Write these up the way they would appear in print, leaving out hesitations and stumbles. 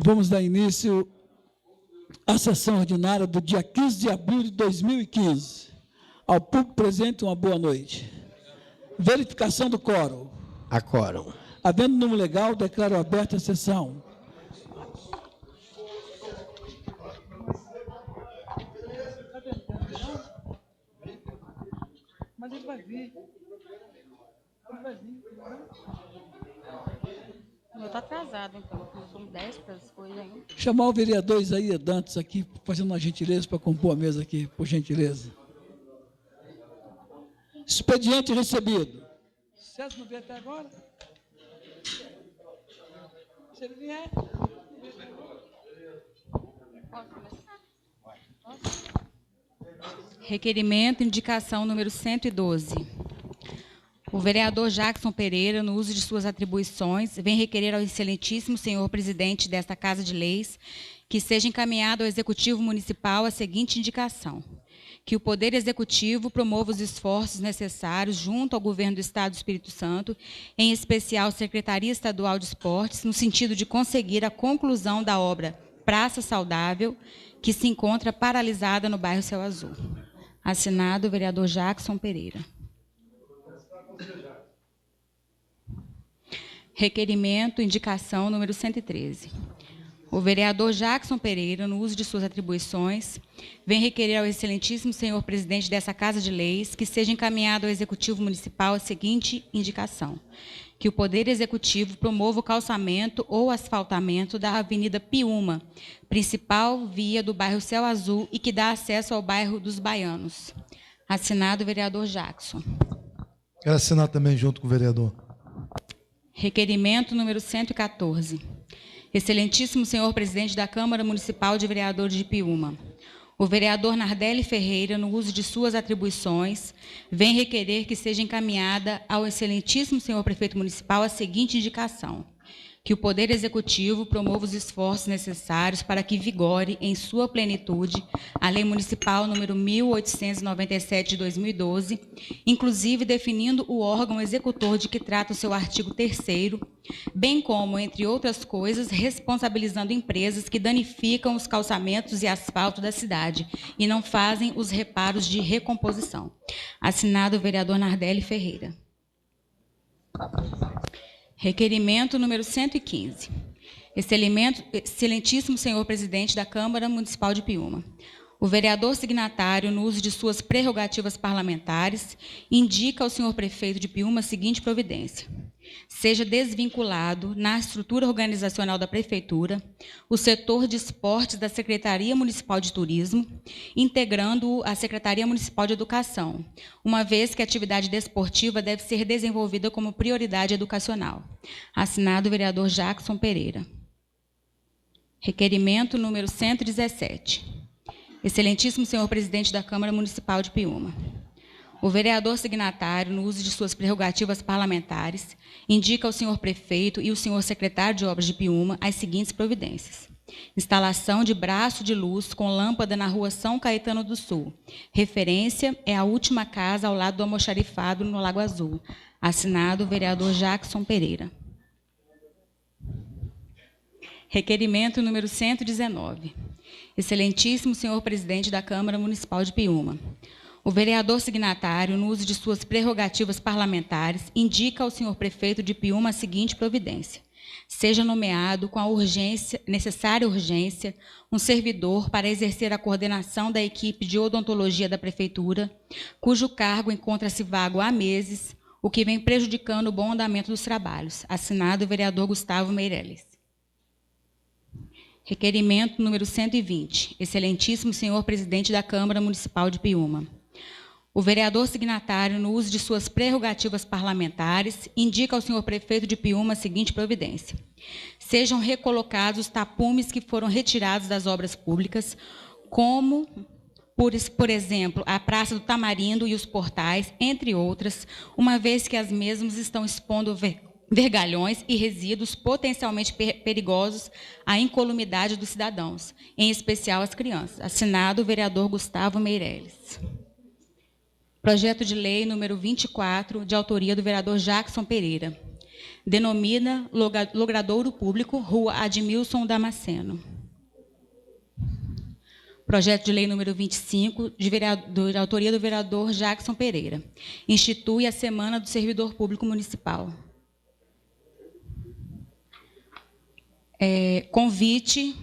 Vamos dar início à sessão ordinária do dia 15 de abril de 2015. Ao público presente, uma boa noite. Verificação do quórum. A quórum. Havendo número legal, declaro aberta a sessão. Mas ele vai vir. Ele vai vir. Eu estou atrasado, então. São 10 para as coisas ainda. Chamar o vereador Isaías Dantas aqui, fazendo uma gentileza para compor a mesa aqui, por gentileza. Expediente recebido. César não veio até agora? Se ele vier. Posso começar? Posso? Requerimento, indicação número 112. O vereador Jackson Pereira, no uso de suas atribuições, vem requerer ao excelentíssimo senhor presidente desta Casa de Leis que seja encaminhado ao Executivo Municipal a seguinte indicação: que o Poder Executivo promova os esforços necessários junto ao Governo do Estado do Espírito Santo, em especial Secretaria Estadual de Esportes, no sentido de conseguir a conclusão da obra Praça Saudável, que se encontra paralisada no bairro Céu Azul. Assinado o vereador Jackson Pereira. Requerimento, indicação número 113. O vereador Jackson Pereira, no uso de suas atribuições, vem requerer ao excelentíssimo senhor presidente dessa Casa de Leis que seja encaminhado ao Executivo Municipal a seguinte indicação: que o Poder Executivo promova o calçamento ou asfaltamento da Avenida Piúma, principal via do bairro Céu Azul e que dá acesso ao bairro dos Baianos. Assinado o vereador Jackson. Quero assinar também junto com o vereador. Requerimento número 114. Excelentíssimo senhor presidente da Câmara Municipal de Vereadores de Piúma, o vereador Nardelli Ferreira, no uso de suas atribuições, vem requerer que seja encaminhada ao excelentíssimo senhor prefeito municipal a seguinte indicação: que o Poder Executivo promova os esforços necessários para que vigore em sua plenitude a Lei Municipal número 1897 de 2012, inclusive definindo o órgão executor de que trata o seu artigo 3º, bem como, entre outras coisas, responsabilizando empresas que danificam os calçamentos e asfalto da cidade e não fazem os reparos de recomposição. Assinado o vereador Nardelli Ferreira. Requerimento número 115. Excelentíssimo senhor presidente da Câmara Municipal de Piúma, o vereador signatário, no uso de suas prerrogativas parlamentares, indica ao senhor prefeito de Piúma a seguinte providência: seja desvinculado, na estrutura organizacional da Prefeitura, o setor de esportes da Secretaria Municipal de Turismo, integrando-o à Secretaria Municipal de Educação, uma vez que a atividade desportiva deve ser desenvolvida como prioridade educacional. Assinado o vereador Jackson Pereira. Requerimento número 117. Excelentíssimo senhor presidente da Câmara Municipal de Piúma, o vereador signatário, no uso de suas prerrogativas parlamentares, indica ao senhor prefeito e o senhor secretário de obras de Piúma as seguintes providências: instalação de braço de luz com lâmpada na rua São Caetano do Sul. Referência é a última casa ao lado do almoxarifado no Lago Azul. Assinado o vereador Jackson Pereira. Requerimento número 119. Excelentíssimo senhor presidente da Câmara Municipal de Piúma, o vereador signatário, no uso de suas prerrogativas parlamentares, indica ao senhor prefeito de Piúma a seguinte providência: seja nomeado com a necessária urgência um servidor para exercer a coordenação da equipe de odontologia da Prefeitura, cujo cargo encontra-se vago há meses, o que vem prejudicando o bom andamento dos trabalhos. Assinado o vereador Gustavo Meirelles. Requerimento número 120. Excelentíssimo senhor presidente da Câmara Municipal de Piúma, o vereador signatário, no uso de suas prerrogativas parlamentares, indica ao senhor prefeito de Piúma a seguinte providência: sejam recolocados os tapumes que foram retirados das obras públicas, como, por exemplo, a Praça do Tamarindo e os portais, entre outras, uma vez que as mesmas estão expondo vergalhões e resíduos potencialmente perigosos à incolumidade dos cidadãos, em especial as crianças. Assinado o vereador Gustavo Meirelles. Projeto de lei número 24, de autoria do vereador Jackson Pereira. denomina Logradouro Público, Rua Admilson Damasceno. Projeto de lei número 25, de autoria do vereador Jackson Pereira. Institui a Semana do Servidor Público Municipal. Convite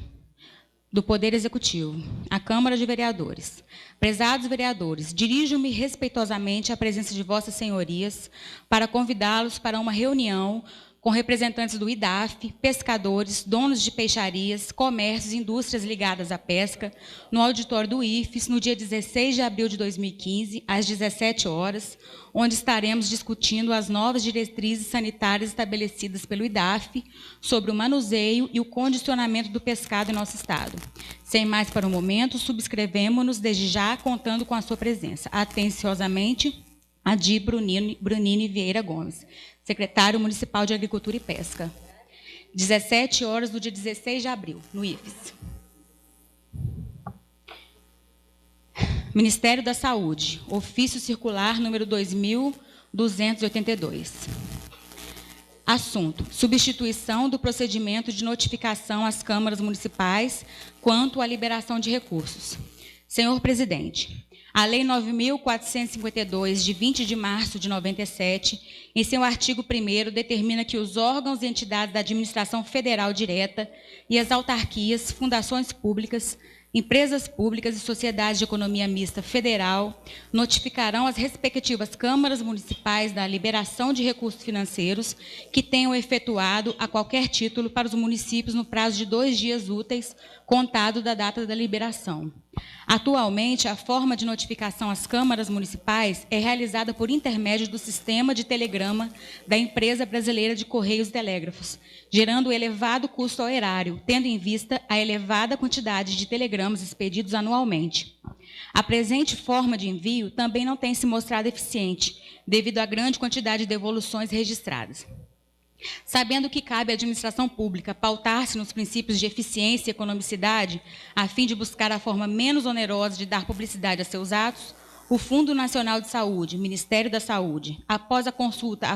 do Poder Executivo à Câmara de Vereadores. Prezados vereadores, dirijo-me respeitosamente à presença de vossas senhorias para convidá-los para uma reunião com representantes do IDAF, pescadores, donos de peixarias, comércios e indústrias ligadas à pesca, no auditório do IFES, no dia 16 de abril de 2015, às 17 horas, onde estaremos discutindo as novas diretrizes sanitárias estabelecidas pelo IDAF sobre o manuseio e o condicionamento do pescado em nosso estado. Sem mais para o momento, subscrevemos-nos desde já, contando com a sua presença. Atenciosamente, Adi Brunini Vieira Gomes, secretário municipal de Agricultura e Pesca. 17 horas do dia 16 de abril, no IFES. Ministério da Saúde, ofício circular número 2282. Assunto: substituição do procedimento de notificação às câmaras municipais quanto à liberação de recursos. Senhor presidente, a Lei 9.452, de 20 de março de 97, em seu artigo 1º, determina que os órgãos e entidades da administração federal direta e as autarquias, fundações públicas, empresas públicas e sociedades de economia mista federal notificarão as respectivas câmaras municipais da liberação de recursos financeiros que tenham efetuado a qualquer título para os municípios no prazo de 2 dias úteis, contado da data da liberação. Atualmente, a forma de notificação às câmaras municipais é realizada por intermédio do sistema de telegrama da Empresa Brasileira de Correios e Telégrafos, gerando elevado custo ao erário, tendo em vista a elevada quantidade de telegramas expedidos anualmente. A presente forma de envio também não tem se mostrado eficiente, devido à grande quantidade de devoluções registradas. Sabendo que cabe à administração pública pautar-se nos princípios de eficiência e economicidade, a fim de buscar a forma menos onerosa de dar publicidade a seus atos, o Fundo Nacional de Saúde, Ministério da Saúde, após consulta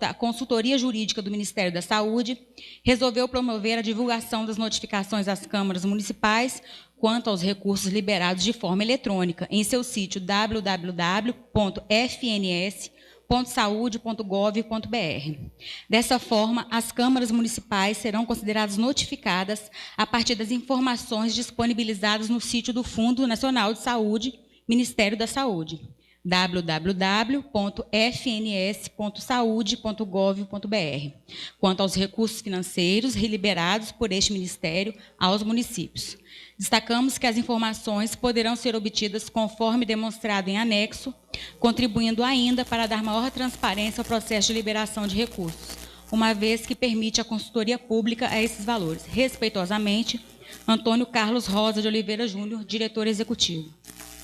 à consultoria jurídica do Ministério da Saúde, resolveu promover a divulgação das notificações às câmaras municipais quanto aos recursos liberados de forma eletrônica em seu sítio www.fns.saude.gov.br. Dessa forma, as câmaras municipais serão consideradas notificadas a partir das informações disponibilizadas no sítio do Fundo Nacional de Saúde, Ministério da Saúde, www.fns.saude.gov.br, quanto aos recursos financeiros reliberados por este Ministério aos municípios. Destacamos que as informações poderão ser obtidas conforme demonstrado em anexo, contribuindo ainda para dar maior transparência ao processo de liberação de recursos, uma vez que permite a consultoria pública a esses valores. Respeitosamente, Antônio Carlos Rosa de Oliveira Júnior, diretor executivo.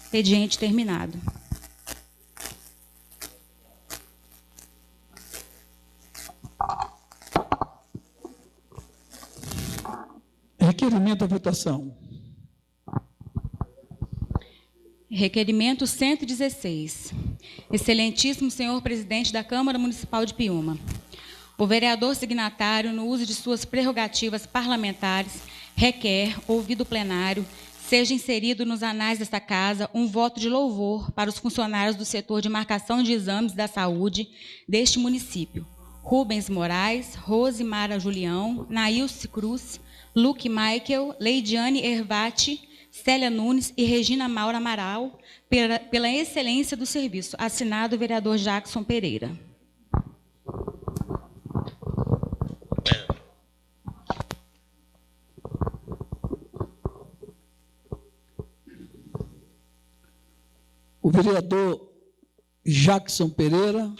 Expediente terminado. Requerimento à votação. Requerimento 116. Excelentíssimo senhor presidente da Câmara Municipal de Piúma, o vereador signatário, no uso de suas prerrogativas parlamentares, requer, ouvido o plenário, seja inserido nos anais desta casa um voto de louvor para os funcionários do setor de marcação de exames da saúde deste município: Rubens Moraes, Rosimara Julião, Nailce Cruz, Luque Michael, Leidiane Ervati, Célia Nunes e Regina Maura Amaral, pela excelência do serviço. Assinado o vereador Jackson Pereira. O vereador Jackson Pereira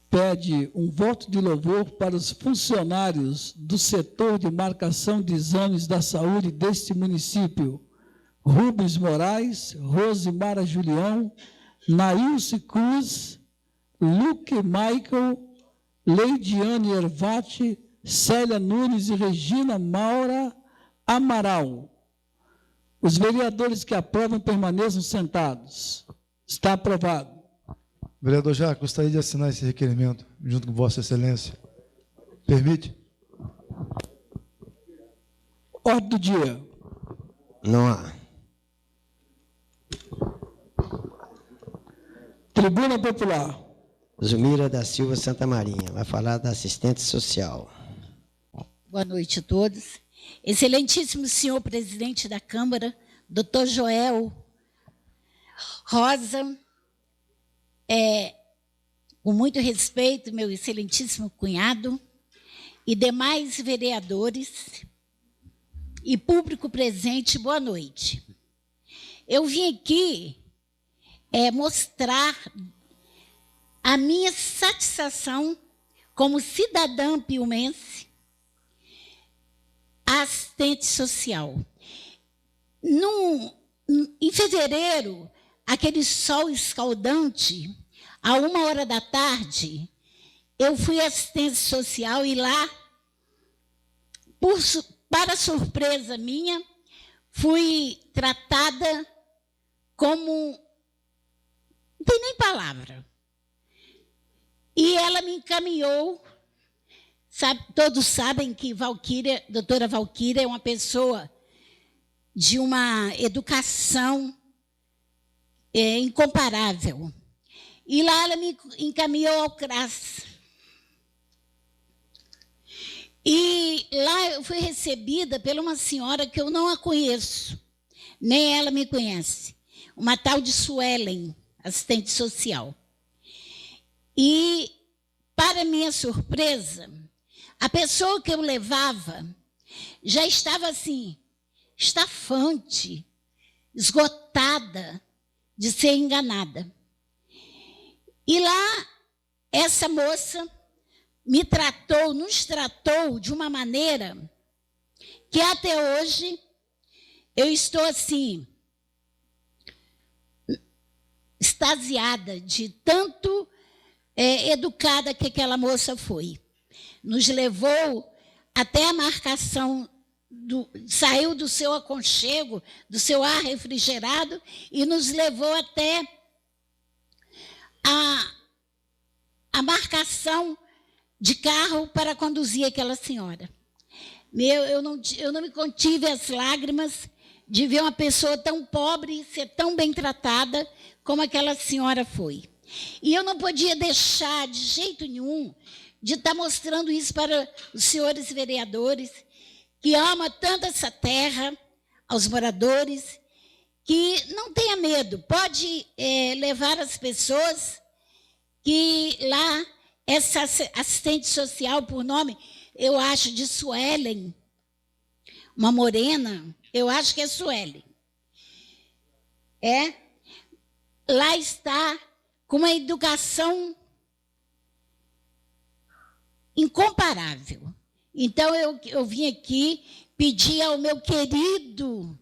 pede um voto de louvor para os funcionários do setor de marcação de exames da saúde deste município: Rubens Moraes, Rosimara Julião, Nailce Cruz, Luque Michael, Leidiane Ervati, Célia Nunes e Regina Maura Amaral. Os vereadores que aprovam permaneçam sentados. Está aprovado. Vereador Jacques, gostaria de assinar esse requerimento junto com Vossa Excelência. Permite? Ordem do dia. Não há. Tribuna Popular. Zumira da Silva Santa Marinha vai falar da assistente social. Boa noite a todos. Excelentíssimo senhor presidente da Câmara, doutor Joel Rosa, com muito respeito, meu excelentíssimo cunhado, e demais vereadores e público presente, boa noite. Eu vim aqui mostrar a minha satisfação como cidadã piumense, assistente social. Em fevereiro, aquele sol escaldante, à 13h, eu fui assistente social e lá, para surpresa minha, fui tratada como... não tem nem palavra. E ela me encaminhou. Todos sabem que doutora Valquíria é uma pessoa de uma educação incomparável. E lá ela me encaminhou ao CRAS. E lá eu fui recebida por uma senhora que eu não a conheço, nem ela me conhece, uma tal de Suelen, assistente social. E, para minha surpresa, a pessoa que eu levava já estava assim, estafante, esgotada de ser enganada. E lá, essa moça nos tratou de uma maneira que até hoje eu estou assim, extasiada de tanto educada que aquela moça foi. Nos levou até a marcação, saiu do seu aconchego, do seu ar refrigerado, e nos levou até a marcação de carro para conduzir aquela senhora. Eu não me contive as lágrimas de ver uma pessoa tão pobre ser tão bem tratada como aquela senhora foi. E eu não podia deixar, de jeito nenhum, de estar mostrando isso para os senhores vereadores, que amam tanto essa terra, aos moradores, que não tenha medo, pode levar as pessoas que lá, essa assistente social, por nome, eu acho, de Suelen, uma morena, eu acho que é Suelen. Lá está com uma educação incomparável. Então, eu vim aqui pedir ao meu querido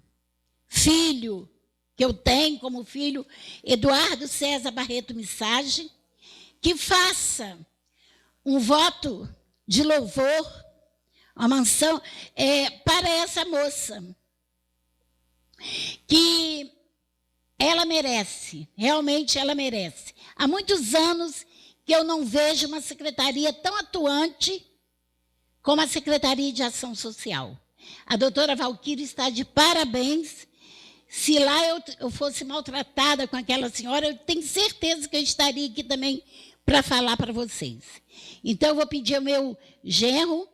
filho, que eu tenho como filho, Eduardo César Barreto Missage, que faça um voto de louvor, uma mansão, para essa moça, que ela merece, realmente ela merece. Há muitos anos que eu não vejo uma secretaria tão atuante como a Secretaria de Ação Social. A doutora Valquíria está de parabéns. Se lá eu fosse maltratada com aquela senhora, eu tenho certeza que eu estaria aqui também para falar para vocês. Então, eu vou pedir ao meu genro,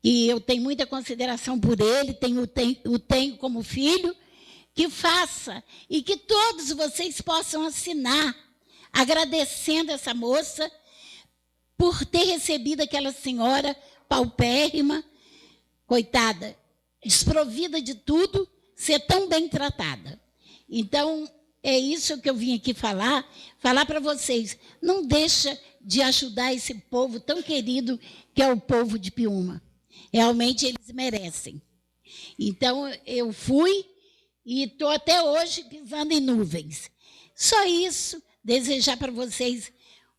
e eu tenho muita consideração por ele, o tenho como filho, que faça e que todos vocês possam assinar, agradecendo essa moça por ter recebido aquela senhora paupérrima, coitada, desprovida de tudo, ser tão bem tratada. Então, é isso que eu vim aqui falar para vocês. Não deixa de ajudar esse povo tão querido que é o povo de Piúma. Realmente eles merecem. Então, eu fui e estou até hoje pisando em nuvens. Só isso, desejar para vocês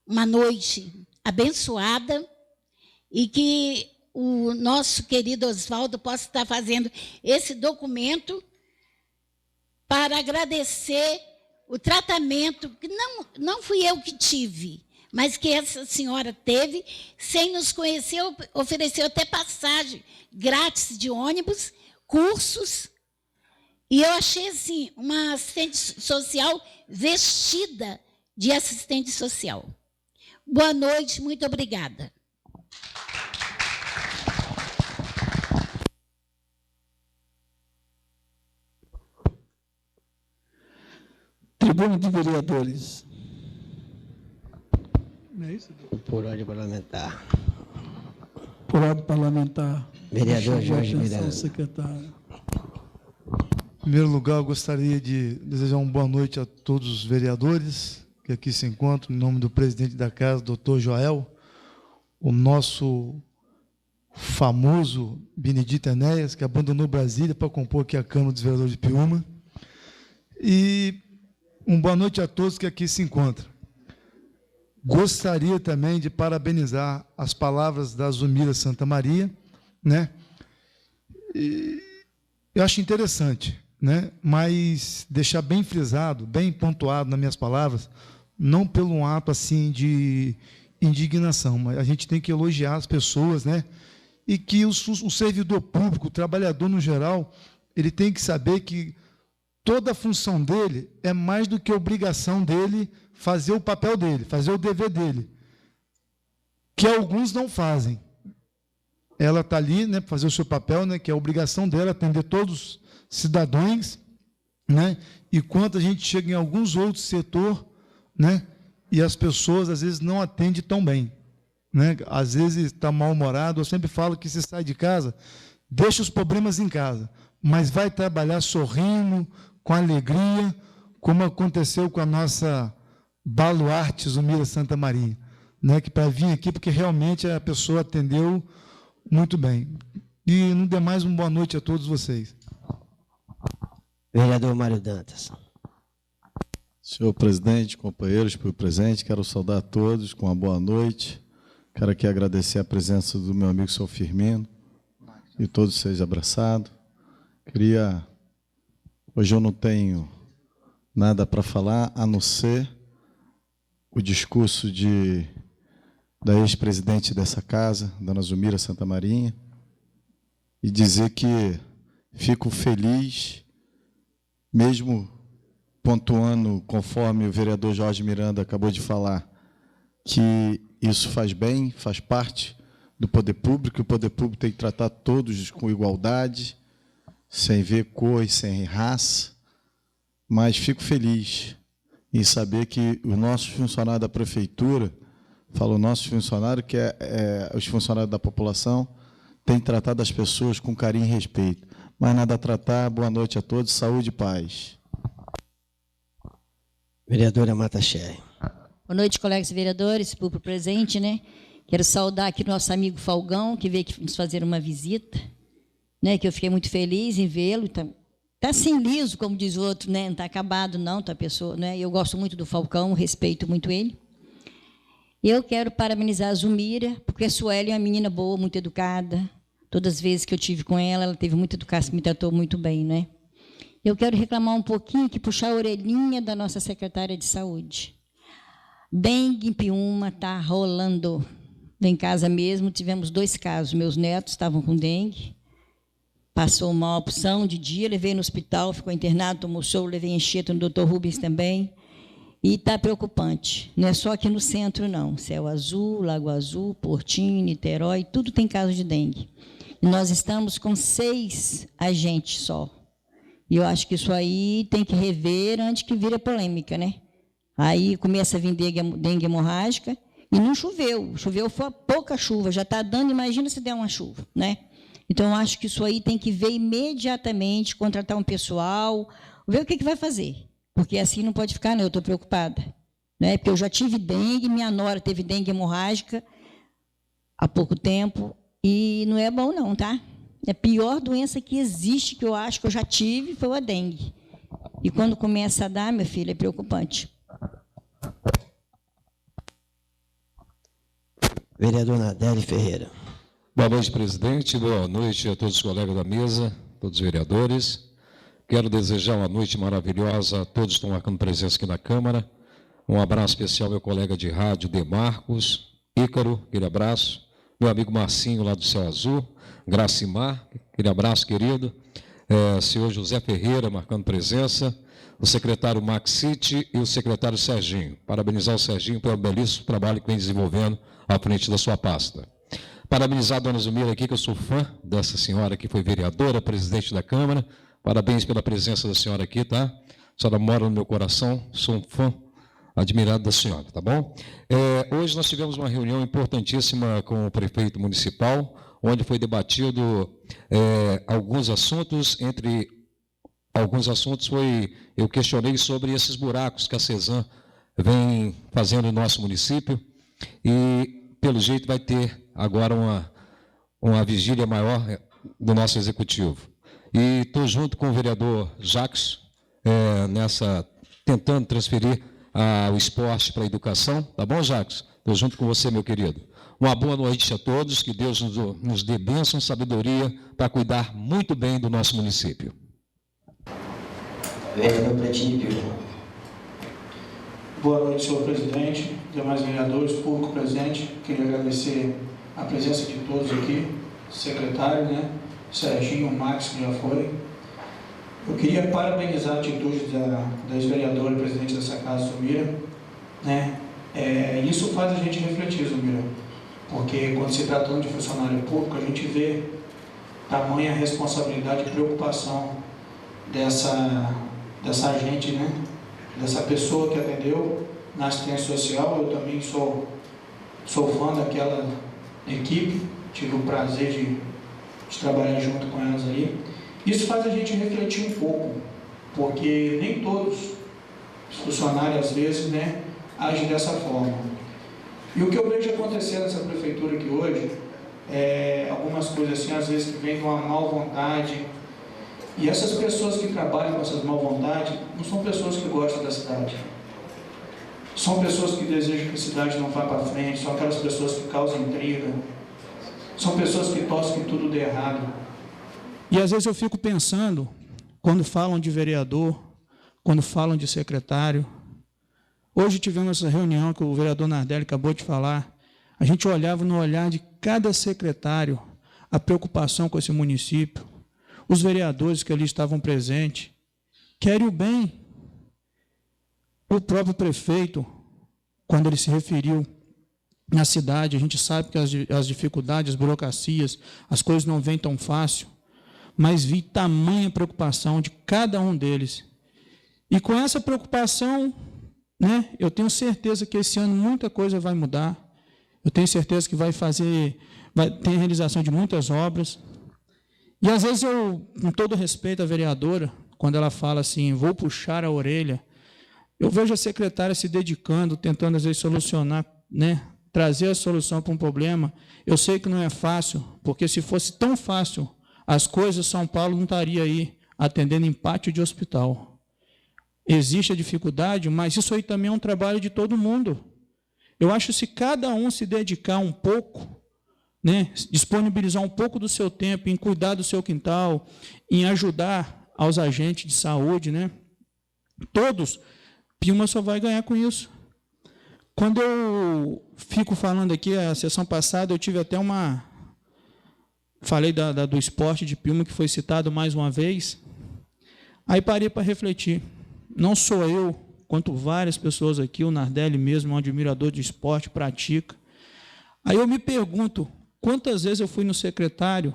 uma noite abençoada e que o nosso querido Oswaldo possa estar fazendo esse documento para agradecer o tratamento, que não fui eu que tive, mas que essa senhora teve, sem nos conhecer, ofereceu até passagem grátis de ônibus, cursos, e eu achei, assim, uma assistente social vestida de assistente social. Boa noite, muito obrigada. Tribuna de Vereadores. Não é isso? Por ordem parlamentar. Por ordem parlamentar. Vereador Jorge Miranda. Secretário. Em primeiro lugar, eu gostaria de desejar uma boa noite a todos os vereadores que aqui se encontram, em nome do presidente da casa, doutor Joel, o nosso famoso Benedito Enéas, que abandonou Brasília para compor aqui a Câmara dos Vereadores de Piúma. E uma boa noite a todos que aqui se encontram. Gostaria também de parabenizar as palavras da Zumira Santa Maria, né? E eu acho interessante, né? Mas deixar bem frisado, bem pontuado nas minhas palavras, não pelo um ato assim de indignação, mas a gente tem que elogiar as pessoas, né? E que o servidor público, o trabalhador no geral, ele tem que saber que toda a função dele é mais do que a obrigação dele fazer o papel dele, fazer o dever dele, que alguns não fazem. Ela está ali, né, para fazer o seu papel, né, que é a obrigação dela, atender todos os cidadãos, né, e quanto a gente chega em alguns outros setores, né, e as pessoas, às vezes, não atendem tão bem. Né, às vezes está mal-humorado. Eu sempre falo que se sai de casa, deixa os problemas em casa, mas vai trabalhar sorrindo, com alegria, como aconteceu com a nossa baluarte Zumira Santa Maria, né, que para vir aqui, porque realmente a pessoa atendeu muito bem. E, no demais, uma boa noite a todos vocês. Vereador Mário Dantas. Senhor presidente, companheiros, por presente, quero saudar a todos com uma boa noite. Quero aqui agradecer a presença do meu amigo senhor Firmino e todos sejam abraçados. Hoje eu não tenho nada para falar, a não ser o discurso da ex-presidente dessa casa, dona Zumira Santa Maria, e dizer que fico feliz, mesmo pontuando, conforme o vereador Jorge Miranda acabou de falar, que isso faz bem, faz parte do poder público, o poder público tem que tratar todos com igualdade, sem ver cor e sem raça, mas fico feliz em saber que os nossos funcionários da prefeitura, falo nossos funcionários, que os funcionários da população, têm tratado as pessoas com carinho e respeito. Mais nada a tratar, boa noite a todos, saúde e paz. Vereadora Mata Sherry. Boa noite, colegas vereadores, público presente, né? Quero saudar aqui o nosso amigo Falgão, que veio aqui nos fazer uma visita, né? Que eu fiquei muito feliz em vê-lo. Tá assim liso, como diz o outro, né? Não está acabado, não, tá pessoa, né? Eu gosto muito do Falcão, respeito muito ele. Eu quero parabenizar a Zumira, porque a Sueli é uma menina boa, muito educada. Todas as vezes que eu tive com ela, ela teve muita educação, me tratou muito bem, né? Eu quero reclamar um pouquinho, que puxar a orelhinha da nossa secretária de saúde. Dengue em Piúma está rolando. Em casa mesmo, tivemos 2 casos. Meus netos estavam com dengue. Passou uma opção de dia, levei no hospital, ficou internado, tomou soro, levei enxerto no Dr. Rubens também. E está preocupante. Não é só aqui no centro, não. Céu Azul, Lago Azul, Portinho, Niterói, tudo tem caso de dengue. E nós estamos com 6 agentes só. E eu acho que isso aí tem que rever antes que vire polêmica, né? Aí começa a vir dengue hemorrágica e não choveu. Choveu foi pouca chuva, já está dando, imagina se der uma chuva, né? Então, eu acho que isso aí tem que ver imediatamente, contratar um pessoal, ver o que vai fazer. Porque assim não pode ficar, né? Eu estou preocupada. Né? Porque eu já tive dengue, minha nora teve dengue hemorrágica há pouco tempo, e não é bom não, tá? É a pior doença que existe, que eu acho que eu já tive, foi a dengue. E quando começa a dar, minha filha, é preocupante. Vereador Nardelli Ferreira. Boa noite, presidente. Boa noite a todos os colegas da mesa, todos os vereadores. Quero desejar uma noite maravilhosa a todos que estão marcando presença aqui na Câmara. Um abraço especial ao meu colega de rádio, Demarcos, Ícaro, aquele abraço. Meu amigo Marcinho, lá do Céu Azul, Gracimar, aquele abraço, querido. Senhor José Ferreira, marcando presença. O secretário Max City e o secretário Serginho. Parabenizar o Serginho pelo belíssimo trabalho que vem desenvolvendo à frente da sua pasta. Parabenizar a dona Zumira aqui, que eu sou fã dessa senhora que foi vereadora, presidente da Câmara. Parabéns pela presença da senhora aqui, tá? A senhora mora no meu coração, sou um fã admirado da senhora, tá bom? Hoje nós tivemos uma reunião importantíssima com o prefeito municipal, onde foi debatido alguns assuntos. Entre alguns assuntos eu questionei sobre esses buracos que a CESAM vem fazendo no nosso município, e pelo jeito vai ter agora uma vigília maior do nosso executivo. E estou junto com o vereador Jacques, tentando transferir o esporte para a educação. Tá bom, Jacques? Estou junto com você, meu querido. Uma boa noite a todos, que Deus nos dê bênção e sabedoria para cuidar muito bem do nosso município. Vereador Pretinho de Piúma. Boa noite, senhor presidente, demais vereadores, público presente. Queria agradecer a presença de todos aqui, secretário, né? Serginho, Max, que já foi. Eu queria parabenizar a atitude da ex-vereadora e presidente dessa casa, Zumira, né? Isso faz a gente refletir, Zumira, porque quando se tratando de funcionário público, a gente vê tamanha responsabilidade e preocupação dessa agente, né? Dessa pessoa que atendeu na assistência social. Eu também sou fã daquela equipe, tive o prazer de trabalhar junto com elas ali. Isso faz a gente refletir um pouco, porque nem todos os funcionários, às vezes, né, agem dessa forma. E o que eu vejo acontecer nessa prefeitura aqui hoje, algumas coisas assim, às vezes, que vêm de uma mal vontade. E essas pessoas que trabalham com essas mal vontades não são pessoas que gostam da cidade. São pessoas que desejam que a cidade não vá para frente, são aquelas pessoas que causam intriga, são pessoas que torcem que tudo dê errado. E às vezes eu fico pensando, quando falam de vereador, quando falam de secretário. Hoje tivemos essa reunião que o vereador Nardelli acabou de falar. A gente olhava no olhar de cada secretário a preocupação com esse município. Os vereadores que ali estavam presentes querem o bem. O próprio prefeito, quando ele se referiu na cidade, a gente sabe que as dificuldades, as burocracias, as coisas não vêm tão fácil, mas vi tamanha preocupação de cada um deles. E com essa preocupação, né, eu tenho certeza que esse ano muita coisa vai mudar. Eu tenho certeza que vai ter realização de muitas obras. E às vezes eu, com todo respeito à vereadora, quando ela fala assim, vou puxar a orelha, eu vejo a secretária se dedicando, tentando às vezes solucionar, né, trazer a solução para um problema. Eu sei que não é fácil, porque se fosse tão fácil, as coisas, São Paulo não estaria aí atendendo em pátio de hospital. Existe a dificuldade, mas isso aí também é um trabalho de todo mundo. Eu acho que se cada um se dedicar um pouco, né, disponibilizar um pouco do seu tempo em cuidar do seu quintal, em ajudar aos agentes de saúde, né, todos, Piúma só vai ganhar com isso. Quando eu fico falando aqui, a sessão passada, eu tive até falei do esporte de Piúma, que foi citado mais uma vez. Aí parei para refletir. Não sou eu, quanto várias pessoas aqui, o Nardelli mesmo, um admirador de esporte, pratica. Aí eu me pergunto, quantas vezes eu fui no secretário,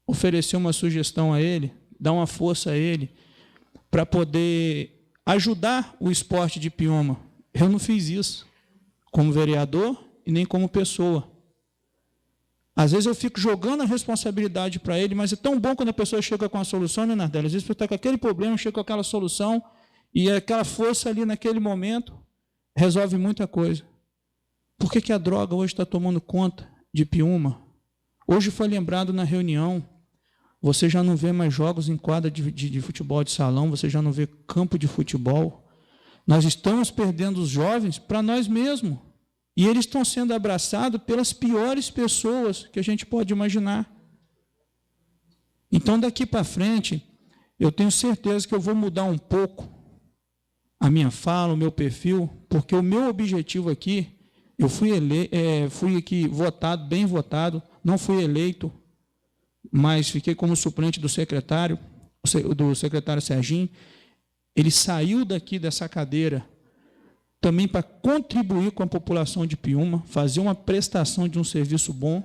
oferecer uma sugestão a ele, dar uma força a ele, para poder ajudar o esporte de Piúma. Eu não fiz isso, como vereador e nem como pessoa. Às vezes eu fico jogando a responsabilidade para ele, mas é tão bom quando a pessoa chega com a solução, né, Nardelli? Às vezes você está com aquele problema, chega com aquela solução, e aquela força ali naquele momento resolve muita coisa. Por que a droga hoje está tomando conta de Piúma? Hoje foi lembrado na reunião, você já não vê mais jogos em quadra de futebol de salão, você já não vê campo de futebol. Nós estamos perdendo os jovens para nós mesmos. E eles estão sendo abraçados pelas piores pessoas que a gente pode imaginar. Então, daqui para frente, eu tenho certeza que eu vou mudar um pouco a minha fala, o meu perfil, porque o meu objetivo aqui, eu fui aqui votado, bem votado, não fui eleito, mas fiquei como suplente do secretário Serginho. Ele saiu daqui dessa cadeira também para contribuir com a população de Piúma, fazer uma prestação de um serviço bom.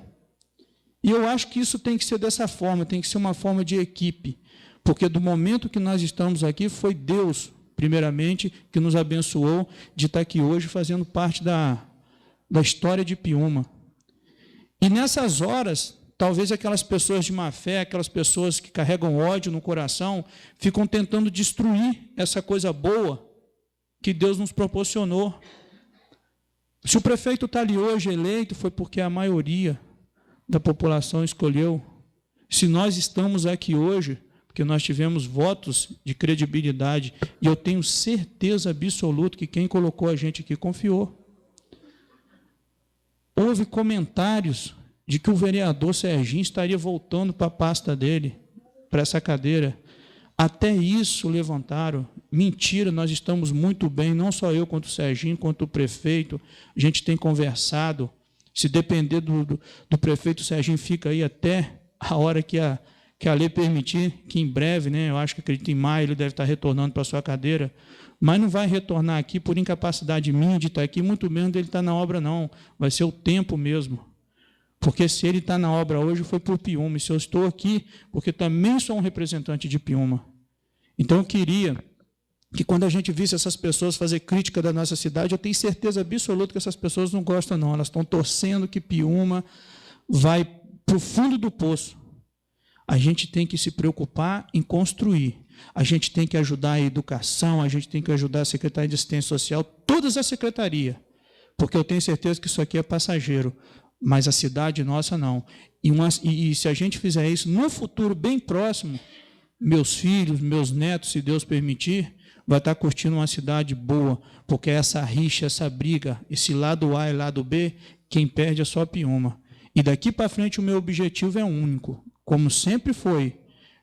E eu acho que isso tem que ser dessa forma, tem que ser uma forma de equipe, porque do momento que nós estamos aqui, foi Deus, primeiramente, que nos abençoou de estar aqui hoje fazendo parte da história de Piúma. E nessas horas, talvez aquelas pessoas de má fé, aquelas pessoas que carregam ódio no coração, ficam tentando destruir essa coisa boa que Deus nos proporcionou. Se o prefeito está ali hoje eleito, foi porque a maioria da população escolheu. Se nós estamos aqui hoje, porque nós tivemos votos de credibilidade, e eu tenho certeza absoluta que quem colocou a gente aqui confiou. Houve comentários de que o vereador Serginho estaria voltando para a pasta dele, para essa cadeira. Até isso levantaram. Mentira, nós estamos muito bem, não só eu, quanto o Serginho, quanto o prefeito. A gente tem conversado. Se depender do prefeito, o Serginho fica aí até a hora que a lei permitir, que em breve, né, eu acho que acredito em maio, ele deve estar retornando para a sua cadeira, mas não vai retornar aqui por incapacidade minha de estar aqui, muito menos dele estar na obra, não. Vai ser o tempo mesmo. Porque se ele está na obra hoje, foi por Piúma. E se eu estou aqui, porque também sou um representante de Piúma. Então, eu queria que, quando a gente visse essas pessoas fazer crítica da nossa cidade, eu tenho certeza absoluta que essas pessoas não gostam, não. Elas estão torcendo que Piúma vai para o fundo do poço. A gente tem que se preocupar em construir. A gente tem que ajudar a educação, a gente tem que ajudar a Secretaria de Assistência Social, todas as secretarias, porque eu tenho certeza que isso aqui é passageiro, mas a cidade nossa não. E se a gente fizer isso, no futuro bem próximo, meus filhos, meus netos, se Deus permitir, vai estar curtindo uma cidade boa, porque essa rixa, essa briga, esse lado A e lado B, quem perde é só Piúma. E daqui para frente o meu objetivo é único, como sempre foi,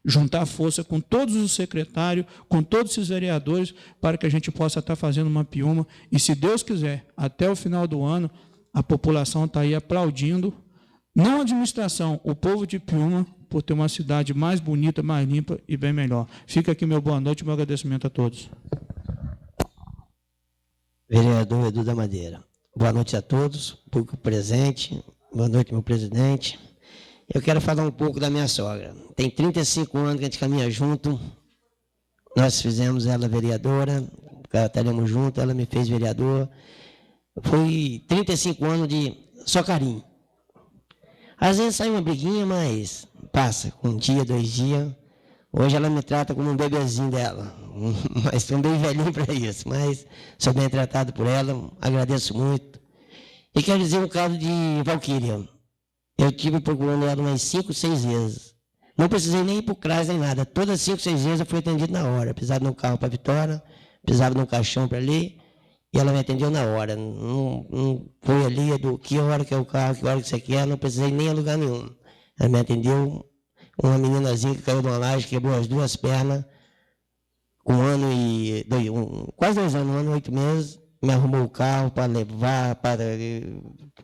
juntar força com todos os secretários, com todos esses vereadores, para que a gente possa estar fazendo uma Piúma. E, se Deus quiser, até o final do ano, a população está aí aplaudindo, não a administração, o povo de Piúma, por ter uma cidade mais bonita, mais limpa e bem melhor. Fica aqui meu boa noite e meu agradecimento a todos. Vereador Edu da Madeira. Boa noite a todos, público presente. Boa noite, meu presidente. Eu quero falar um pouco da minha sogra. Tem 35 anos que a gente caminha junto. Nós fizemos ela vereadora, estaremos juntos, ela me fez vereador. Foi 35 anos de só carinho. Às vezes sai uma briguinha, mas passa, um dia, 2 dias. Hoje ela me trata como um bebezinho dela, mas estou bem velhinho para isso, mas sou bem tratado por ela, agradeço muito. E quero dizer um caso de Valquíria. Eu tive procurando ela umas 5, 6 vezes. Não precisei nem ir para o CRAS nem nada. Todas 5, 6 vezes eu fui atendido na hora. Precisava de um carro para Vitória, precisava de um caixão para ali, e ela me atendeu na hora. Não foi ali do que hora que é o carro, que hora que você quer, não precisei nem a lugar nenhum. Ela me atendeu, uma meninazinha que caiu de uma laje, quebrou as 2 pernas, quase 2 anos, 1 ano e 8 meses, me arrumou o carro para levar, para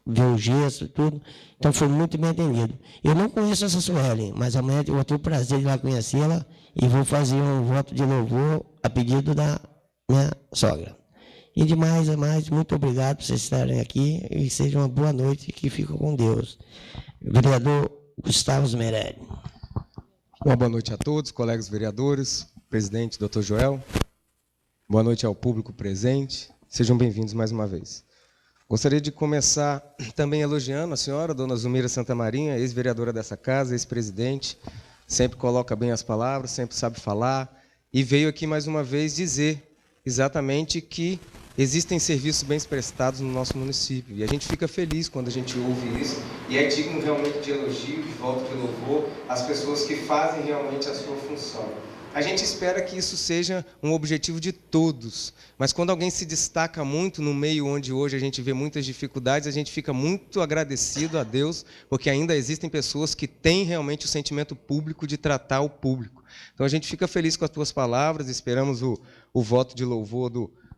ver o gesso e tudo. Então, foi muito bem atendido. Eu não conheço essa Sueli, mas amanhã eu vou ter o prazer de ir lá conhecê-la e vou fazer um voto de louvor a pedido da minha sogra. E de mais a mais, muito obrigado por vocês estarem aqui e seja uma boa noite e que fiquem com Deus. Vereador Gustavo Smerelli. Uma boa noite a todos, colegas vereadores, presidente, doutor Joel. Boa noite ao público presente. Sejam bem-vindos mais uma vez. Gostaria de começar também elogiando a senhora, dona Zumira Santamarinha, ex-vereadora dessa casa, ex-presidente, sempre coloca bem as palavras, sempre sabe falar, e veio aqui mais uma vez dizer exatamente que existem serviços bem prestados no nosso município, e a gente fica feliz quando a gente ouve isso, e é digno realmente de elogio, de voto de louvor, às pessoas que fazem realmente a sua função. A gente espera que isso seja um objetivo de todos, mas quando alguém se destaca muito no meio onde hoje a gente vê muitas dificuldades, a gente fica muito agradecido a Deus, porque ainda existem pessoas que têm realmente o sentimento público de tratar o público. Então, a gente fica feliz com as tuas palavras, esperamos o voto de louvor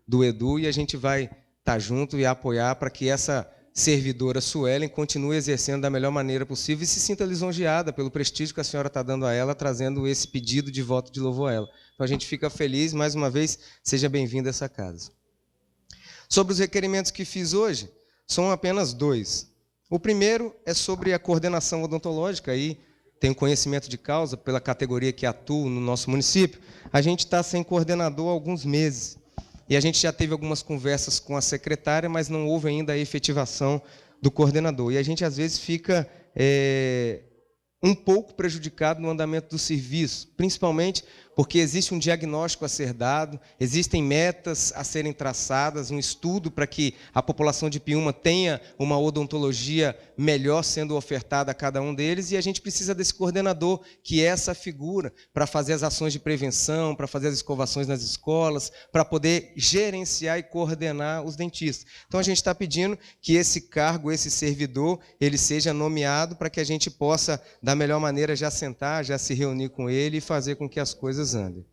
do Edu, e a gente vai estar junto e apoiar para que essa servidora Suelen continue exercendo da melhor maneira possível e se sinta lisonjeada pelo prestígio que a senhora está dando a ela, trazendo esse pedido de voto de louvor a ela. Então, a gente fica feliz, mais uma vez, seja bem-vindo a essa casa. Sobre os requerimentos que fiz hoje, são apenas 2. O primeiro é sobre a coordenação odontológica, aí tenho conhecimento de causa pela categoria que atuo no nosso município. A gente está sem coordenador há alguns meses. E a gente já teve algumas conversas com a secretária, mas não houve ainda a efetivação do coordenador. E a gente, às vezes, fica um pouco prejudicado no andamento do serviço, principalmente porque existe um diagnóstico a ser dado, existem metas a serem traçadas, um estudo para que a população de Piúma tenha uma odontologia melhor sendo ofertada a cada um deles, e a gente precisa desse coordenador, que é essa figura, para fazer as ações de prevenção, para fazer as escovações nas escolas, para poder gerenciar e coordenar os dentistas. Então, a gente está pedindo que esse cargo, esse servidor, ele seja nomeado para que a gente possa, da melhor maneira, já sentar, já se reunir com ele e fazer com que as coisas andem.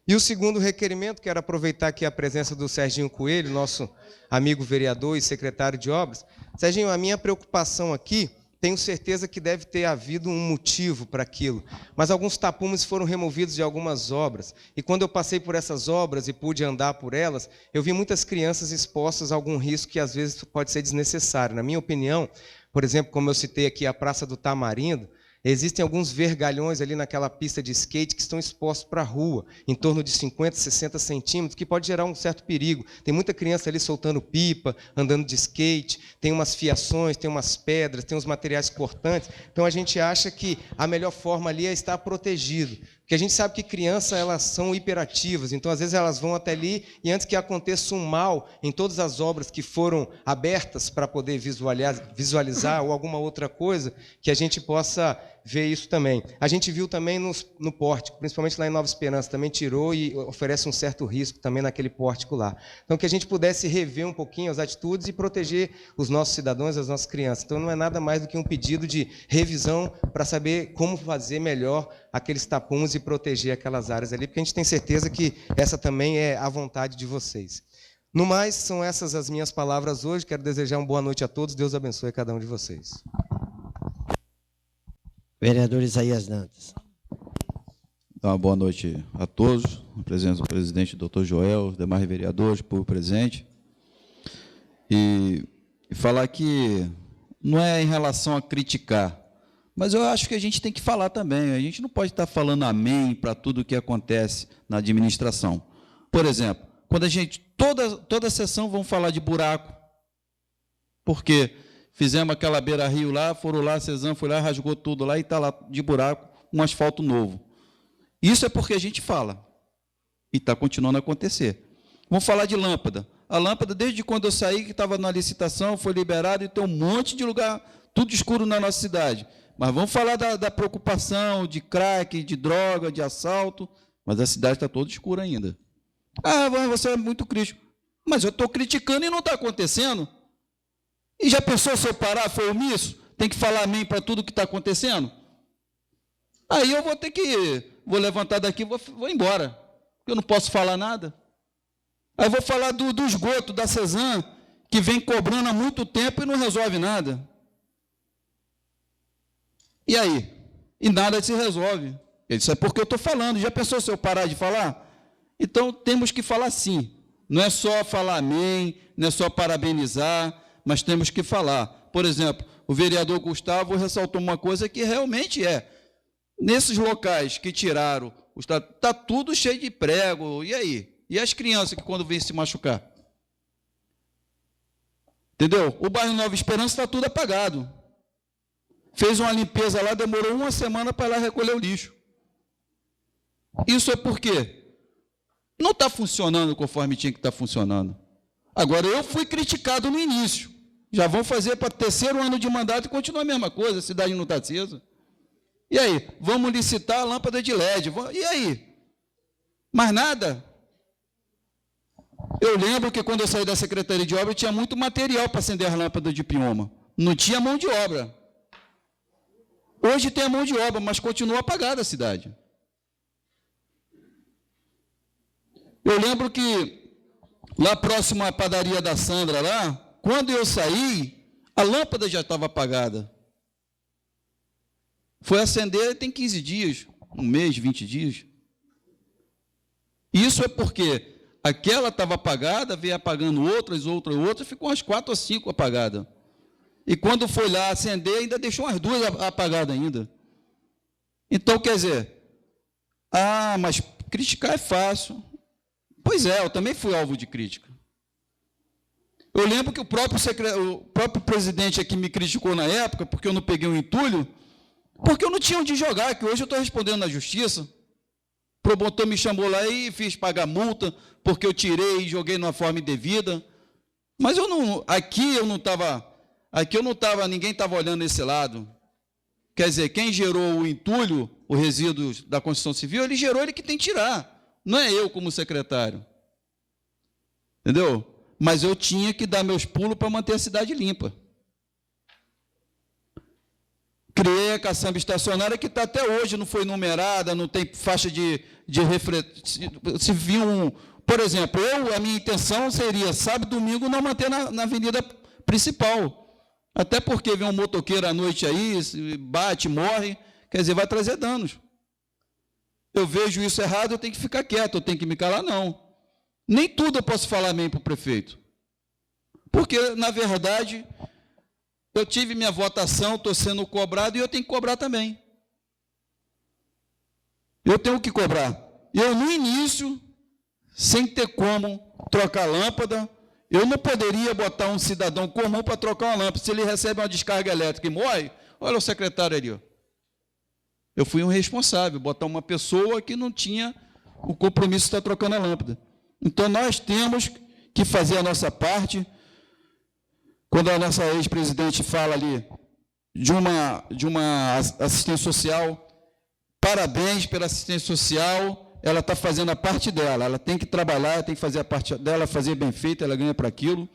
E o segundo requerimento, quero aproveitar aqui a presença do Serginho Coelho, nosso amigo vereador e secretário de obras. Serginho, a minha preocupação aqui, tenho certeza que deve ter havido um motivo para aquilo, mas alguns tapumes foram removidos de algumas obras, e quando eu passei por essas obras e pude andar por elas, eu vi muitas crianças expostas a algum risco que às vezes pode ser desnecessário. Na minha opinião, por exemplo, como eu citei aqui a Praça do Tamarindo, existem alguns vergalhões ali naquela pista de skate que estão expostos para a rua, em torno de 50, 60 centímetros, que pode gerar um certo perigo. Tem muita criança ali soltando pipa, andando de skate, tem umas fiações, tem umas pedras, tem uns materiais cortantes. Então, a gente acha que a melhor forma ali é estar protegido. Porque a gente sabe que crianças, elas são hiperativas, então, às vezes, elas vão até ali e antes que aconteça um mal em todas as obras que foram abertas para poder visualizar ou alguma outra coisa, que a gente possa ver isso também. A gente viu também no pórtico, principalmente lá em Nova Esperança, também tirou e oferece um certo risco também naquele pórtico lá. Então, que a gente pudesse rever um pouquinho as atitudes e proteger os nossos cidadãos, as nossas crianças. Então, não é nada mais do que um pedido de revisão para saber como fazer melhor aqueles tapumes e proteger aquelas áreas ali, porque a gente tem certeza que essa também é a vontade de vocês. No mais, são essas as minhas palavras hoje. Quero desejar uma boa noite a todos. Deus abençoe cada um de vocês. Vereador Isaías Dantas. Uma boa noite a todos, a presença do presidente, doutor Joel, os demais vereadores, povo presente. E falar que não é em relação a criticar, mas eu acho que a gente tem que falar também. A gente não pode estar falando amém para tudo o que acontece na administração. Por exemplo, quando a gente, toda sessão vão falar de buraco, porque fizemos aquela beira-rio lá, foram lá, a Cezanne foi lá, rasgou tudo lá e está lá de buraco, um asfalto novo. Isso é porque a gente fala. E está continuando a acontecer. Vamos falar de lâmpada. A lâmpada, desde quando eu saí, que estava na licitação, foi liberada e tem um monte de lugar, tudo escuro na nossa cidade. Mas vamos falar da preocupação de crack, de droga, de assalto, mas a cidade está toda escura ainda. Ah, você é muito crítico. Mas eu estou criticando e não está acontecendo. E já pensou se eu parar, foi omisso? Tem que falar amém para tudo que está acontecendo? Aí eu vou levantar daqui e vou embora. Porque eu não posso falar nada. Aí eu vou falar do esgoto da Cezanne, que vem cobrando há muito tempo e não resolve nada. E aí? E nada se resolve. Isso é porque eu estou falando. Já pensou se eu parar de falar? Então, temos que falar sim. Não é só falar amém, não é só parabenizar, mas temos que falar. Por exemplo, o vereador Gustavo ressaltou uma coisa que realmente é. Nesses locais que tiraram, está tudo cheio de prego. E aí? E as crianças que quando vêm se machucar? Entendeu? O bairro Nova Esperança está tudo apagado. Fez uma limpeza lá, demorou uma semana para ir lá recolher o lixo. Isso é por quê? Não está funcionando conforme tinha que estar funcionando. Agora, eu fui criticado no início. Já vão fazer para 3º ano de mandato e continua a mesma coisa, a cidade não está acesa. E aí? Vamos licitar a lâmpada de LED. E aí? Mais nada. Eu lembro que quando eu saí da Secretaria de Obras, tinha muito material para acender as lâmpadas de Piúma. Não tinha mão de obra. Hoje tem a mão de obra, mas continua apagada a cidade. Eu lembro que lá próximo à padaria da Sandra, lá, quando eu saí, a lâmpada já estava apagada. Foi acender tem 15 dias, um mês, 20 dias. Isso é porque aquela estava apagada, veio apagando outras, ficou umas 4 ou 5 apagadas. E quando foi lá acender, ainda deixou umas 2 apagadas ainda. Então, quer dizer, mas criticar é fácil. Pois é, eu também fui alvo de crítica. Eu lembro que o próprio presidente aqui me criticou na época, porque eu não peguei um entulho, porque eu não tinha onde jogar, que hoje eu estou respondendo na justiça. O promotor me chamou lá e fiz pagar multa, porque eu tirei e joguei de uma forma indevida. Mas aqui eu não estava, ninguém estava olhando esse lado. Quer dizer, quem gerou o entulho, o resíduo da construção civil, ele gerou, ele que tem que tirar. Não é eu como secretário. Entendeu? Mas eu tinha que dar meus pulos para manter a cidade limpa. Criei a caçamba estacionária que está até hoje, não foi numerada, não tem faixa de reflexão. Se vir por exemplo, a minha intenção seria, sábado e domingo, não manter na avenida principal. Até porque vem um motoqueiro à noite aí, bate, morre, quer dizer, vai trazer danos. Eu vejo isso errado, eu tenho que ficar quieto, eu tenho que me calar, não. Nem tudo eu posso falar bem para o prefeito. Porque, na verdade, eu tive minha votação, estou sendo cobrado, e eu tenho que cobrar também. Eu tenho que cobrar. Eu, no início, sem ter como trocar lâmpada, eu não poderia botar um cidadão comum para trocar uma lâmpada. Se ele recebe uma descarga elétrica e morre, olha o secretário ali, ó. Eu fui um responsável, botar uma pessoa que não tinha o compromisso de estar trocando a lâmpada. Então, nós temos que fazer a nossa parte. Quando a nossa ex-presidente fala ali de uma assistência social, parabéns pela assistência social, ela está fazendo a parte dela, ela tem que trabalhar, tem que fazer a parte dela, fazer bem feita, ela ganha para aquilo.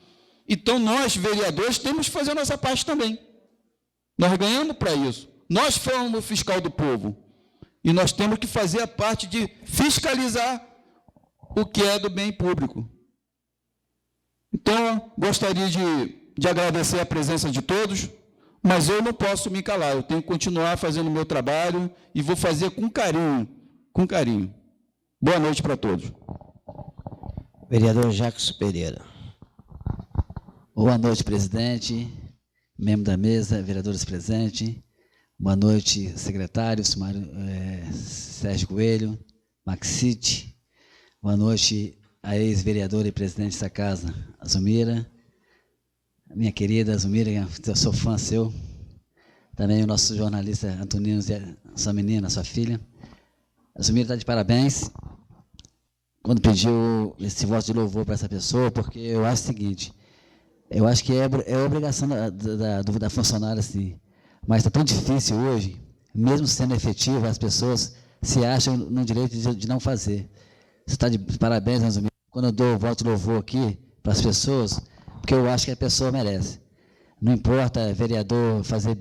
Então, nós, vereadores, temos que fazer a nossa parte também. Nós ganhamos para isso. Nós somos o fiscal do povo. E nós temos que fazer a parte de fiscalizar o que é do bem público. Então, gostaria de agradecer a presença de todos, mas eu não posso me calar, eu tenho que continuar fazendo o meu trabalho e vou fazer com carinho, com carinho. Boa noite para todos. Vereador Jacques Pereira. Boa noite, presidente, membro da mesa, vereadores presentes. Boa noite, secretários, Sérgio Coelho, Maxite. Boa noite, a ex-vereadora e presidente dessa casa, Azumira. Minha querida Azumira, eu sou fã seu. Também o nosso jornalista Antonino, sua menina, sua filha. Azumira está de parabéns quando pediu esse voto de louvor para essa pessoa, porque eu acho o seguinte, eu acho que é obrigação da funcionária, assim, mas está tão difícil hoje, mesmo sendo efetivo, as pessoas se acham no direito de não fazer. Você está de parabéns, Azumira, quando eu dou o voto de louvor aqui para as pessoas, porque eu acho que a pessoa merece. Não importa vereador fazer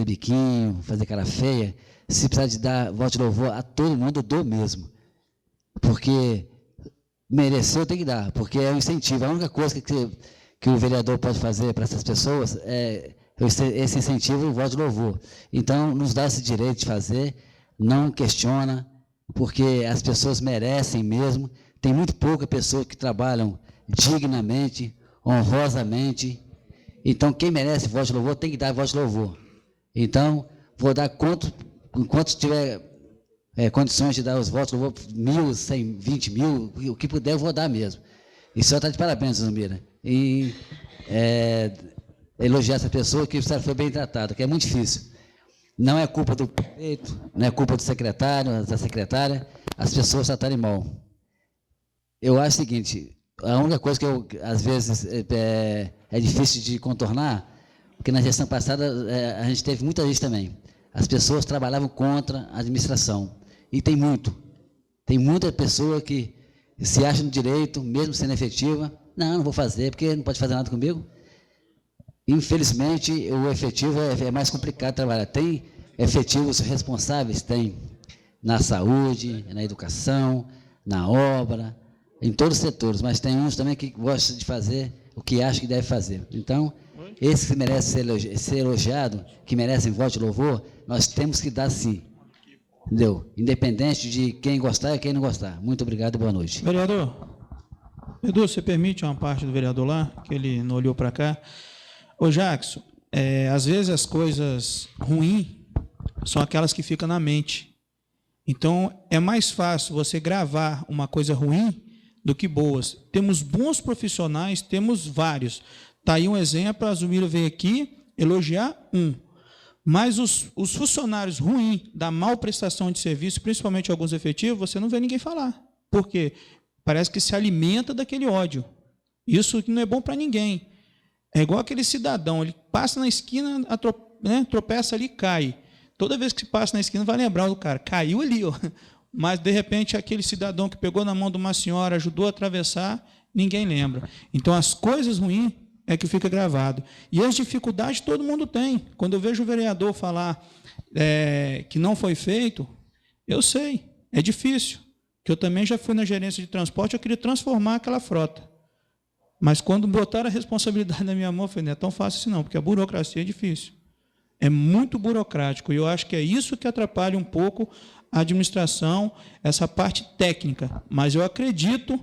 biquinho, fazer cara feia, se precisar de dar voto de louvor a todo mundo, eu dou mesmo. Porque mereceu, tem que dar, porque é um incentivo. A única coisa que o vereador pode fazer para essas pessoas é esse incentivo, o voto de louvor. Então, nos dá esse direito de fazer, não questiona, porque as pessoas merecem mesmo. Tem muito pouca pessoa que trabalham dignamente, honrosamente. Então, quem merece voto de louvor tem que dar voto de louvor. Então, vou dar enquanto tiver condições de dar os votos de louvor, 1.000, 100, 20 mil, o que puder, eu vou dar mesmo. E o senhor está de parabéns, Azumira. E elogiar essa pessoa que foi bem tratada, que é muito difícil. Não é culpa do prefeito, não é culpa do secretário, da secretária, as pessoas tratarem mal. Eu acho o seguinte, a única coisa que às vezes é difícil de contornar, porque na gestão passada a gente teve muita gente também. As pessoas trabalhavam contra a administração, e tem muito. Tem muita pessoa que se acha no direito, mesmo sendo efetiva. Não vou fazer, porque não pode fazer nada comigo. Infelizmente, o efetivo é mais complicado de trabalhar. Tem efetivos responsáveis, tem na saúde, na educação, na obra, em todos os setores, mas tem uns também que gostam de fazer o que acham que deve fazer. Então, esses que merecem ser elogiados, que merecem voto de louvor, nós temos que dar sim. Entendeu? Independente de quem gostar e quem não gostar. Muito obrigado e boa noite. Vereador, Edu, você permite uma parte do vereador lá, que ele não olhou para cá? Ô, Jackson, às vezes as coisas ruins são aquelas que ficam na mente. Então, é mais fácil você gravar uma coisa ruim do que boas. Temos bons profissionais, temos vários. Está aí um exemplo, a Zumira veio aqui elogiar um. Mas os funcionários ruins, da mal prestação de serviço, principalmente alguns efetivos, você não vê ninguém falar. Por quê? Parece que se alimenta daquele ódio. Isso não é bom para ninguém. É igual aquele cidadão, ele passa na esquina, tropeça ali e cai. Toda vez que passa na esquina vai lembrar do cara, caiu ali, ó. Mas, de repente, aquele cidadão que pegou na mão de uma senhora, ajudou a atravessar, ninguém lembra. Então, as coisas ruins é que fica gravado. E as dificuldades todo mundo tem. Quando eu vejo o vereador falar que não foi feito, eu sei, é difícil. Que eu também já fui na gerência de transporte, eu queria transformar aquela frota. Mas quando botaram a responsabilidade na minha mão, eu falei, não é tão fácil assim não, porque a burocracia é difícil. É muito burocrático, e eu acho que é isso que atrapalha um pouco a administração, essa parte técnica. Mas eu acredito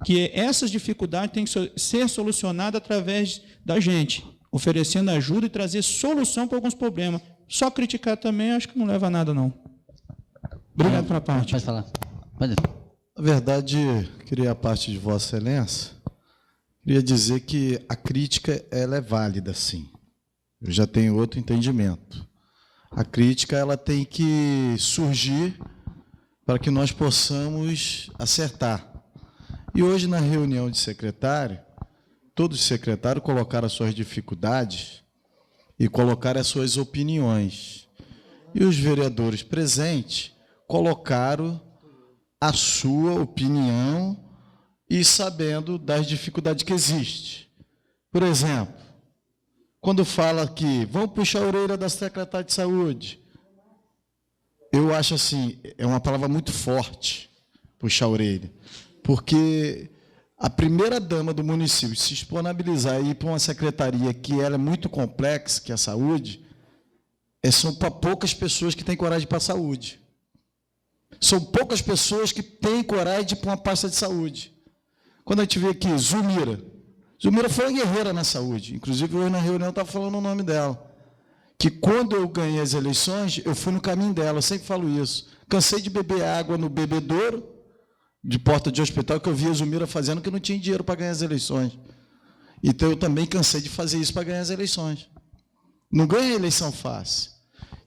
que essas dificuldades têm que ser solucionadas através da gente, oferecendo ajuda e trazer solução para alguns problemas. Só criticar também, acho que não leva a nada, não. Obrigado pela parte. Pode falar. Pode. Na verdade, queria a parte de Vossa Excelência, queria dizer que a crítica ela é válida, sim. Eu já tenho outro entendimento. A crítica ela tem que surgir para que nós possamos acertar. E hoje, na reunião de secretário, todos os secretários colocaram as suas dificuldades e colocaram as suas opiniões. E os vereadores presentes colocaram a sua opinião e sabendo das dificuldades que existem. Por exemplo, quando fala que vão puxar a orelha da secretária de saúde, eu acho assim, é uma palavra muito forte, puxar a orelha, porque a primeira-dama do município se disponibilizar e ir para uma secretaria que ela é muito complexa, que é a saúde, são para poucas pessoas que têm coragem de ir para a saúde. São poucas pessoas que têm coragem de ir para uma pasta de saúde. Quando a gente vê aqui, Zumira foi uma guerreira na saúde. Inclusive, hoje na reunião eu estava falando o nome dela. Que quando eu ganhei as eleições, eu fui no caminho dela, eu sempre falo isso. Cansei de beber água no bebedouro, de porta de hospital, que eu via a Zumira fazendo, que não tinha dinheiro para ganhar as eleições. Então, eu também cansei de fazer isso para ganhar as eleições. Não ganha eleição fácil.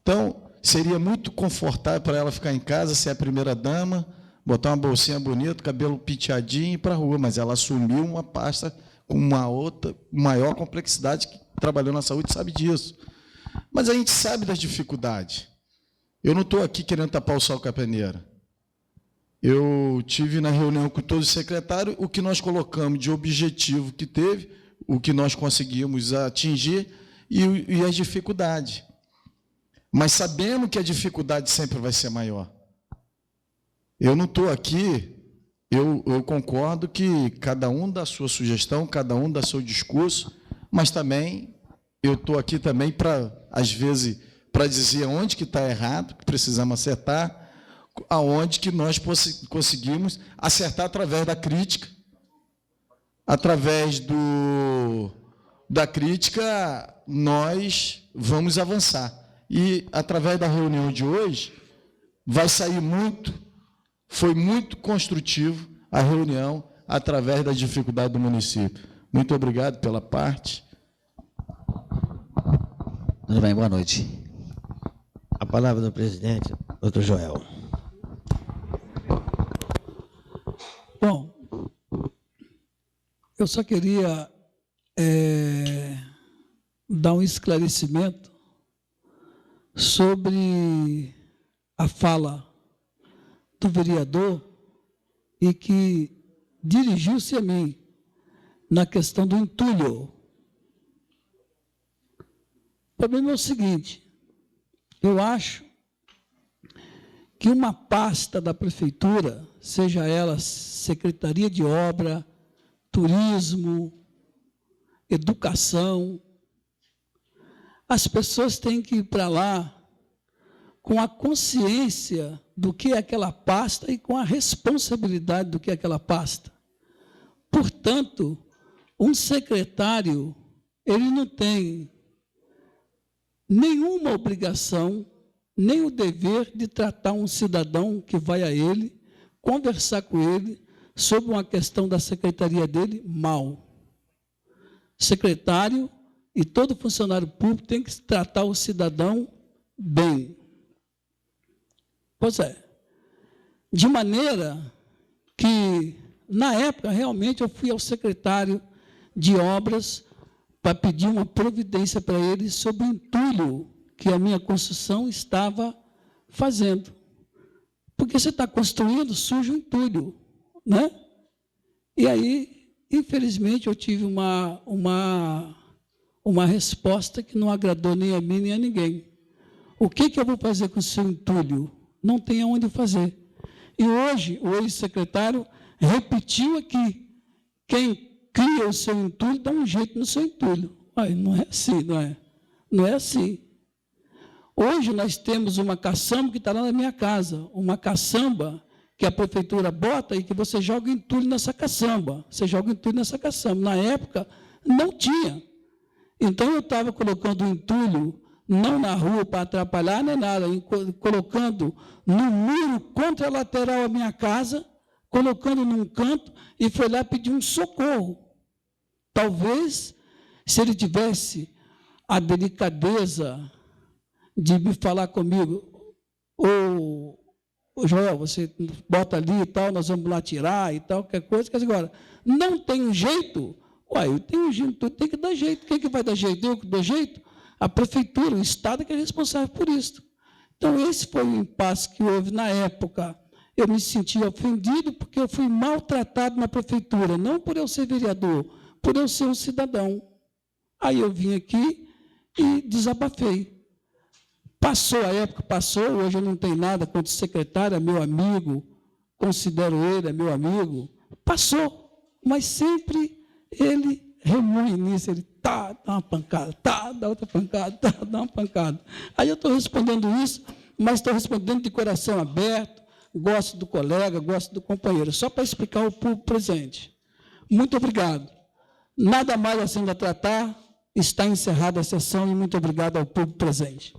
Então, seria muito confortável para ela ficar em casa, ser a primeira-dama, botar uma bolsinha bonita, cabelo penteadinho e ir para a rua, mas ela assumiu uma pasta com uma outra, maior complexidade, que trabalhou na saúde sabe disso. Mas a gente sabe das dificuldades. Eu não estou aqui querendo tapar o sol com a peneira. Eu tive na reunião com todos os secretários o que nós colocamos de objetivo que teve, o que nós conseguimos atingir e as dificuldades. Mas sabendo que a dificuldade sempre vai ser maior. Eu não estou aqui, eu concordo que cada um dá a sua sugestão, cada um dá o seu discurso, mas também eu estou aqui também para, às vezes, para dizer onde que está errado, que precisamos acertar, aonde que nós conseguimos acertar através da crítica. Através da crítica, nós vamos avançar. E, através da reunião de hoje, vai sair foi muito construtivo a reunião através da dificuldade do município. Muito obrigado pela parte. Tudo bem, boa noite. A palavra do presidente, doutor Joel. Bom, eu só queria dar um esclarecimento sobre a fala do vereador e que dirigiu-se a mim na questão do entulho. O problema é o seguinte: eu acho que uma pasta da prefeitura, seja ela Secretaria de Obra, Turismo, Educação, as pessoas têm que ir para lá com a consciência do que é aquela pasta e com a responsabilidade do que é aquela pasta. Portanto, um secretário, ele não tem nenhuma obrigação, nem o dever de tratar um cidadão que vai a ele, conversar com ele sobre uma questão da secretaria dele mal. Secretário e todo funcionário público tem que tratar o cidadão bem. Pois é. De maneira que, na época, realmente, eu fui ao secretário de obras para pedir uma providência para ele sobre o entulho que a minha construção estava fazendo. Porque você está construindo, surge um entulho, né? E aí, infelizmente, eu tive uma resposta que não agradou nem a mim nem a ninguém. O que eu vou fazer com o seu entulho? Não tem aonde fazer. E hoje, o ex-secretário repetiu aqui: quem cria o seu entulho dá um jeito no seu entulho. Ai, não é assim, não é? Não é assim. Hoje nós temos uma caçamba que está lá na minha casa, uma caçamba que a prefeitura bota e que você joga entulho nessa caçamba. Você joga entulho nessa caçamba. Na época, não tinha. Então, eu estava colocando o entulho não na rua para atrapalhar, nem nada, colocando no muro contralateral à minha casa, colocando num canto, e foi lá pedir um socorro. Talvez, se ele tivesse a delicadeza de me falar comigo: ô Joel, você bota ali e tal, nós vamos lá tirar e tal, qualquer coisa. Agora, não tem jeito? Uai, eu tenho jeito, tem que dar jeito. Quem que vai dar jeito? Eu que dou jeito? A prefeitura, o Estado que é responsável por isso. Então, esse foi o impasse que houve na época. Eu me senti ofendido porque eu fui maltratado na prefeitura, não por eu ser vereador, por eu ser um cidadão. Aí eu vim aqui e desabafei. Passou a época, passou, hoje eu não tenho nada contra o secretário, é meu amigo, considero ele, é meu amigo. Passou, mas sempre ele remui nisso, ele dá uma pancada, dá outra pancada, dá uma pancada. Aí eu estou respondendo isso, mas estou respondendo de coração aberto, gosto do colega, gosto do companheiro, só para explicar o público presente. Muito obrigado. Nada mais a sendo a tratar, está encerrada a sessão e muito obrigado ao público presente.